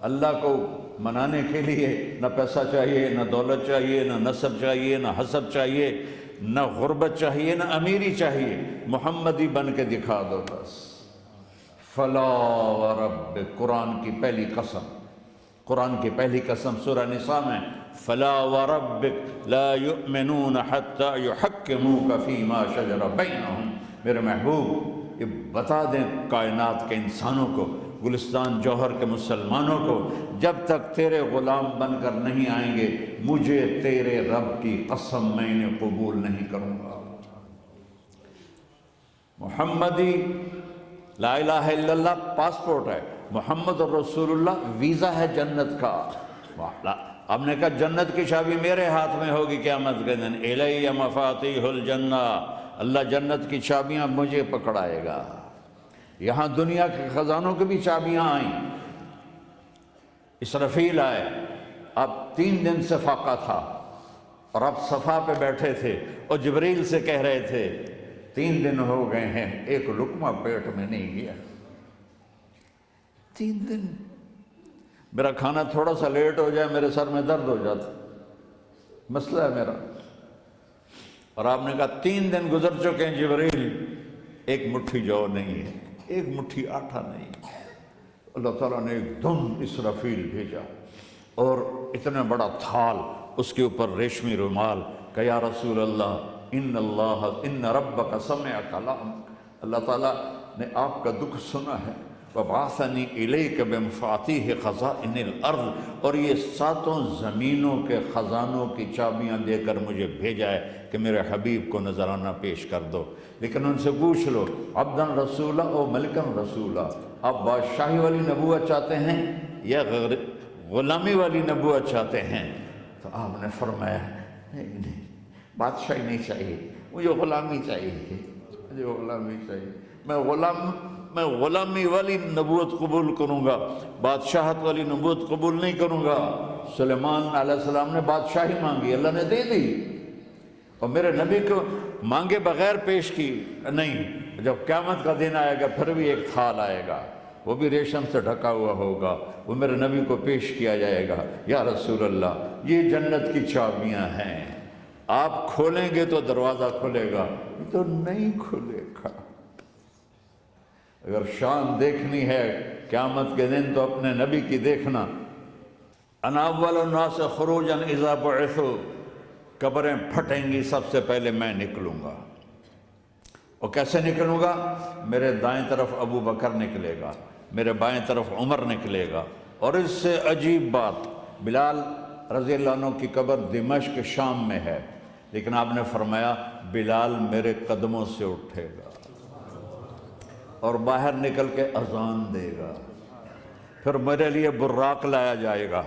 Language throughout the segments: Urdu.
اللہ کو منانے کے لیے نہ پیسہ چاہیے، نہ دولت چاہیے، نہ نسب چاہیے، نہ حسب چاہیے، نہ غربت چاہیے، نہ امیری چاہیے، محمدی بن کے دکھا دو بس۔ فلا وربک، قرآن کی پہلی قسم، قرآن کی پہلی قسم سورہ نساء میں، فلا وربک لا یؤمنون حتی یحکموک فیما شجر بینہم۔ میرے محبوب، یہ بتا دیں کائنات کے انسانوں کو، گلستان جوہر کے مسلمانوں کو، جب تک تیرے غلام بن کر نہیں آئیں گے، مجھے تیرے رب کی قسم میں انہیں قبول نہیں کروں گا۔ محمدی لا الہ الا اللہ پاسپورٹ ہے، محمد رسول اللہ ویزا ہے جنت کا۔ ہم نے کہا جنت کی چابی میرے ہاتھ میں ہوگی قیامت کے دن، الی مفاتیح الجنہ، اللہ جنت کی چابیاں مجھے پکڑائے گا۔ یہاں دنیا کے خزانوں کی بھی چابیاں آئیں، اسرافیل آئے، اب 3 دن سے فاقہ تھا اور اب صفا پہ بیٹھے تھے اور جبریل سے کہہ رہے تھے 3 دن ہو گئے ہیں، ایک لقمہ پیٹ میں نہیں گیا۔ 3 دن میرا کھانا تھوڑا سا لیٹ ہو جائے میرے سر میں درد ہو جاتا، مسئلہ ہے میرا۔ اور آپ نے کہا 3 دن گزر چکے ہیں جبریل، ایک مٹھی جو نہیں ہے، ایک مٹھی آٹا نہیں ہے۔ اللہ تعالیٰ نے ایک دم اسرافیل بھیجا اور اتنا بڑا تھال، اس کے اوپر ریشمی رومال، کہ یا رسول اللہ ان ربک سمع کلام، اللہ تعالیٰ نے آپ کا دکھ سنا ہے، وَبَعَثَنِي إِلَيْكَ بِمَفَاتِيحِ خَزَائِنِ الْأَرْضِ، اور یہ 7 زمینوں کے خزانوں کی چابیاں دے کر مجھے بھیجا ہے کہ میرے حبیب کو نذرانہ پیش کر دو۔ لیکن ان سے پوچھ لو عبدًا رسولہ او ملکًا رسولہ، آپ بادشاہی والی نبوت چاہتے ہیں یا غلامی والی نبوت چاہتے ہیں؟ تو آپ نے فرمایا نہیں، بادشاہی نہیں چاہیے، مجھے غلامی چاہیے، مجھے غلامی چاہیے، میں غلامی والی نبوت قبول کروں گا، بادشاہت والی نبوت قبول نہیں کروں گا۔ سلیمان علیہ السلام نے بادشاہی مانگی، اللہ نے دے دی، اور میرے نبی کو مانگے بغیر پیش کی نہیں۔ جب قیامت کا دن آئے گا پھر بھی ایک تھال آئے گا، وہ بھی ریشم سے ڈھکا ہوا ہوگا، وہ میرے نبی کو پیش کیا جائے گا، یا رسول اللہ یہ جنت کی چابیاں ہیں، آپ کھولیں گے تو دروازہ کھلے گا، یہ تو نہیں کھلے گا۔ اگر شان دیکھنی ہے قیامت کے دن تو اپنے نبی کی دیکھنا۔ انا اول الناس خروجا اذا بعثوا، قبریں پھٹیں گی سب سے پہلے میں نکلوں گا، اور کیسے نکلوں گا؟ میرے دائیں طرف ابو بکر نکلے گا، میرے بائیں طرف عمر نکلے گا، اور اس سے عجیب بات، بلال رضی اللہ عنہ کی قبر دمشق شام میں ہے، لیکن آپ نے فرمایا بلال میرے قدموں سے اٹھے گا اور باہر نکل کے اذان دے گا، پھر میرے لیے براق لایا جائے گا،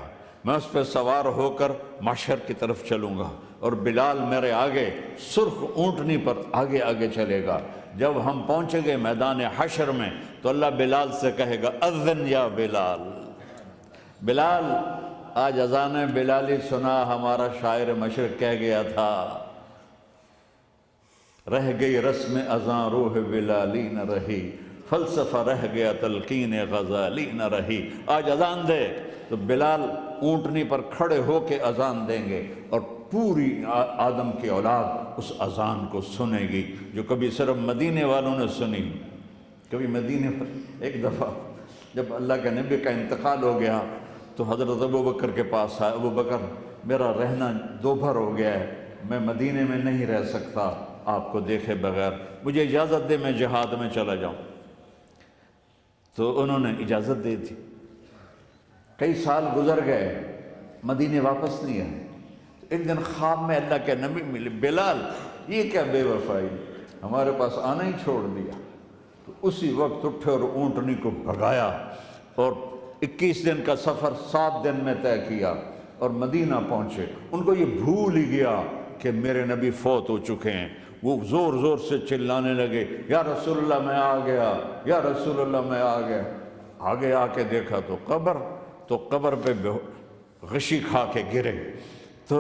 میں اس پہ سوار ہو کر محشر کی طرف چلوں گا، اور بلال میرے آگے سرخ اونٹنی پر آگے آگے چلے گا۔ جب ہم پہنچیں گے میدان حشر میں تو اللہ بلال سے کہے گا اذن یا بلال، بلال آج اذان بلالی سنا، ہمارا شاعر مشرق کہہ گیا تھا رہ گئی رسم اذاں روح بلالی نہ رہی، فلسفہ رہ گیا تلقین غزالی نہ رہی۔ آج اذان دے تو بلال اونٹنی پر کھڑے ہو کے اذان دیں گے، اور پوری آدم کی اولاد اس اذان کو سنے گی جو کبھی صرف مدینے والوں نے سنی۔ کبھی مدینے پر ایک دفعہ جب اللہ کے نبی کا انتقال ہو گیا تو حضرت ابو بکر کے پاس آئے، ابو بکر میرا رہنا دوبھر ہو گیا ہے، میں مدینے میں نہیں رہ سکتا آپ کو دیکھے بغیر، مجھے اجازت دے میں جہاد میں چلا جاؤں۔ تو انہوں نے اجازت دے دی، کئی سال گزر گئے، مدینے واپس نہیں آئے۔ ایک دن خواب میں اللہ کے نبی ملے، بلال یہ کیا بے وفائی، ہمارے پاس آنا ہی چھوڑ دیا۔ تو اسی وقت اٹھے اور اونٹنی کو بھگایا، اور 21 دن کا سفر 7 دن میں طے کیا اور مدینہ پہنچے۔ ان کو یہ بھول ہی گیا کہ میرے نبی فوت ہو چکے ہیں، وہ زور زور سے چلانے لگے یا رسول اللہ میں آ گیا، یا رسول اللہ میں آ گیا۔ آگے آ کے دیکھا تو قبر پہ غشی کھا کے گرے۔ تو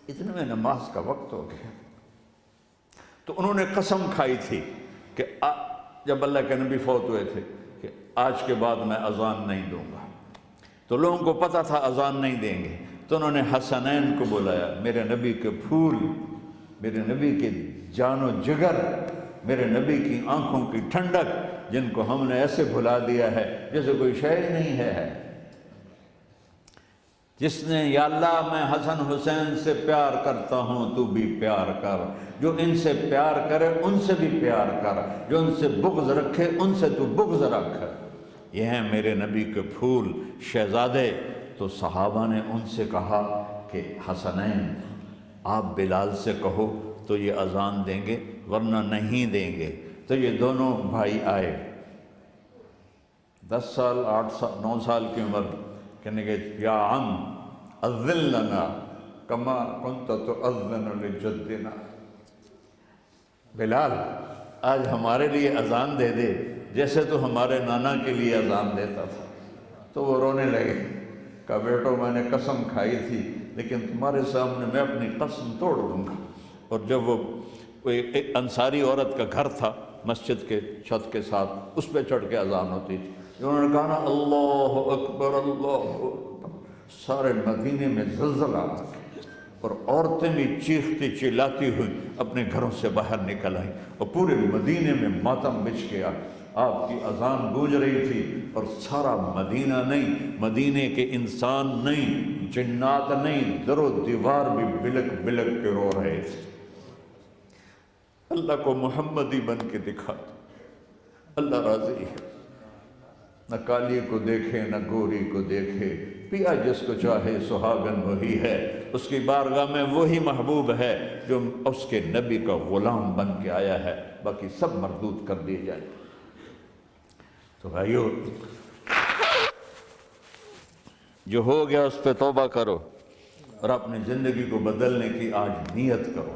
اتنے میں نماز کا وقت ہو گیا، تو انہوں نے قسم کھائی تھی کہ جب اللہ کے نبی فوت ہوئے تھے کہ آج کے بعد میں اذان نہیں دوں گا، تو لوگوں کو پتہ تھا اذان نہیں دیں گے، تو انہوں نے حسنین کو بلایا، میرے نبی کے پھول، میرے نبی کے جان و جگر، میرے نبی کی آنکھوں کی ٹھنڈک، جن کو ہم نے ایسے بھلا دیا ہے جیسے کوئی شے ہی نہیں ہے۔ جس نے یا اللہ میں حسن حسین سے پیار کرتا ہوں تو بھی پیار کر، جو ان سے پیار کرے ان سے بھی پیار کر، جو ان سے بغض رکھے ان سے تو بغض رکھ۔ یہ ہیں میرے نبی کے پھول شہزادے۔ تو صحابہ نے ان سے کہا کہ حسنین آپ بلال سے کہو تو یہ اذان دیں گے، ورنہ نہیں دیں گے۔ تو یہ دونوں بھائی آئے، 10 سال 8 سال 9 سال کی عمر، کہنے کہ یا عم اذن لنا کما کنت تؤذن لجدنا، بلال آج ہمارے لیے اذان دے دے جیسے تو ہمارے نانا کے لیے اذان دیتا تھا۔ تو وہ رونے لگے، کہا بیٹو میں نے قسم کھائی تھی لیکن تمہارے سامنے میں اپنی قسم توڑ دوں گا۔ اور جب وہ ایک انصاری عورت کا گھر تھا مسجد کے چھت کے ساتھ، اس پہ چڑھ کے اذان ہوتی تھی، انہوں نے کہا نا اللہ اکبر اللہ اکبر، سارے مدینے میں زلزلہ آ گیا، اور عورتیں بھی چیختی چلاتی ہوئی اپنے گھروں سے باہر نکل آئیں، اور پورے مدینے میں ماتم بچھ گیا۔ آپ کی اذان گونج رہی تھی اور سارا مدینہ نہیں، مدینے کے انسان نہیں، جنات نہیں، در و دیوار بھی بلک بلک کے رو رہے تھے۔ اللہ کو محمدی بن کے دکھا، اللہ راضی ہے، نہ کالی کو دیکھے نہ گوری کو دیکھے، پیا جس کو چاہے سہاگن وہی ہے، اس کی بارگاہ میں وہی محبوب ہے جو اس کے نبی کا غلام بن کے آیا ہے، باقی سب مردود کر دیے جائیں۔ تو بھائیو، جو ہو گیا اس پہ توبہ کرو اور اپنی زندگی کو بدلنے کی آج نیت کرو۔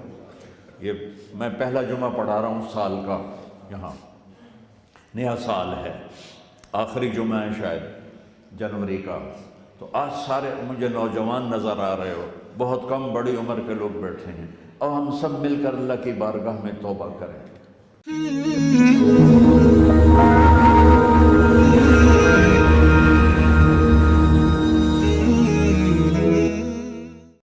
یہ میں پہلا جمعہ پڑھا رہا ہوں سال کا، یہاں نیا سال ہے، آخری جمعہ ہے شاید جنوری کا، تو آج سارے مجھے نوجوان نظر آ رہے ہو، بہت کم بڑی عمر کے لوگ بیٹھے ہیں، اور ہم سب مل کر اللہ کی بارگاہ میں توبہ کریں۔